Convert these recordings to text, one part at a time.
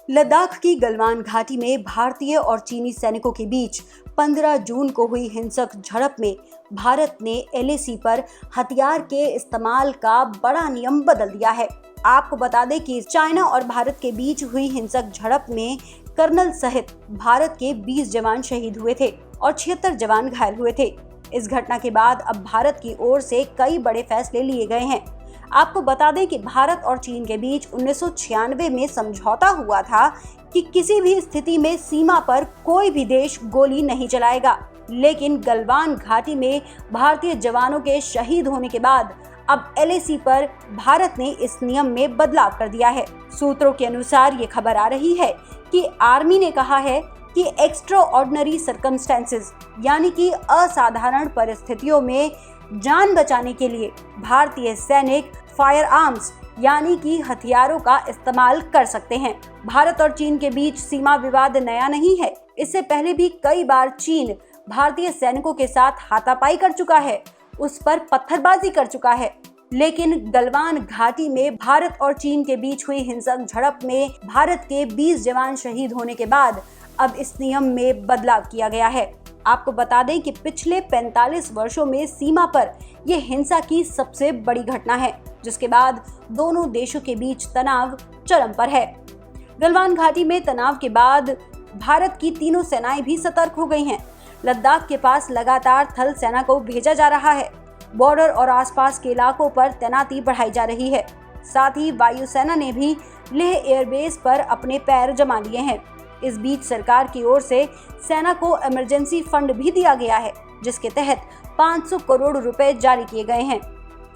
लद्दाख की गलवान घाटी में भारतीय और चीनी सैनिकों के बीच 15 जून को हुई हिंसक झड़प में भारत ने एलएसी पर हथियार के इस्तेमाल का बड़ा नियम बदल दिया है। आपको बता दें कि चाइना और भारत के बीच हुई हिंसक झड़प में कर्नल सहित भारत के 20 जवान शहीद हुए थे और 76 जवान घायल हुए थे। इस घटना के बाद अब भारत की ओर से कई बड़े फैसले लिए गए हैं। आपको बता दें कि भारत और चीन के बीच 1996 में समझौता हुआ था कि किसी भी स्थिति में सीमा पर कोई भी देश गोली नहीं चलाएगा, लेकिन गलवान घाटी में भारतीय जवानों के शहीद होने के बाद अब एलएसी पर भारत ने इस नियम में बदलाव कर दिया है। सूत्रों के अनुसार ये खबर आ रही है कि आर्मी ने कहा है कि एक्स्ट्रा ऑर्डिनरी सर्कमस्टेंसेस यानी कि असाधारण परिस्थितियों में जान बचाने के लिए भारतीय सैनिक फायर आर्म्स यानी कि हथियारों का इस्तेमाल कर सकते हैं। भारत और चीन के बीच सीमा विवाद नया नहीं है। इससे पहले भी कई बार चीन भारतीय सैनिकों के साथ हाथापाई कर चुका है, उस पर पत्थरबाजी कर चुका है। लेकिन गलवान घाटी में भारत और चीन के बीच हुई हिंसक झड़प में भारत के 20 जवान शहीद होने के बाद अब इस नियम में बदलाव किया गया है। आपको बता दें कि पिछले 45 वर्षों में सीमा पर यह हिंसा की सबसे बड़ी घटना है, जिसके बाद दोनों देशों के बीच तनाव चरम पर है। गलवान घाटी में तनाव के बाद भारत की तीनों सेनाएं भी सतर्क हो गई हैं। लद्दाख के पास लगातार थल सेना को भेजा जा रहा है। बॉर्डर और आसपास के इलाकों पर तैनाती बढ़ाई जा रही है। साथ ही वायुसेना ने भी लेह एयरबेस पर अपने पैर जमा लिए हैं। इस बीच सरकार की ओर से सेना को इमरजेंसी फंड भी दिया गया है, जिसके तहत 500 करोड़ रुपए जारी किए गए हैं।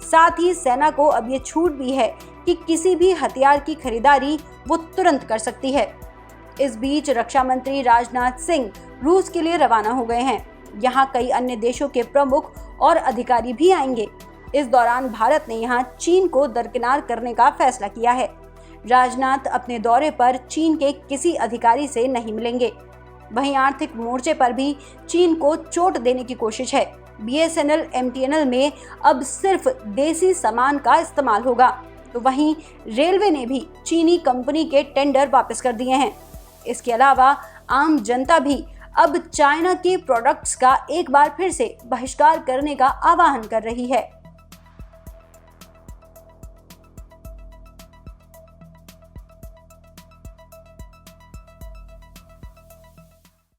साथ ही सेना को अब ये छूट भी है कि किसी भी हथियार की खरीदारी वो तुरंत कर सकती है। इस बीच रक्षा मंत्री राजनाथ सिंह रूस के लिए रवाना हो गए हैं। यहाँ कई अन्य देशों के प्रमुख और अधिकारी भी आएंगे। इस दौरान भारत ने यहाँ चीन को दरकिनार करने का फैसला किया है। राजनाथ अपने दौरे पर चीन के किसी अधिकारी से नहीं मिलेंगे। वहीं आर्थिक मोर्चे पर भी चीन को चोट देने की कोशिश है। बीएसएनएल एमटीएनएल में अब सिर्फ देसी सामान का इस्तेमाल होगा, तो वहीं रेलवे ने भी चीनी कंपनी के टेंडर वापस कर दिए हैं। इसके अलावा आम जनता भी अब चाइना के प्रोडक्ट्स का एक बार फिर से बहिष्कार करने का आह्वान कर रही है।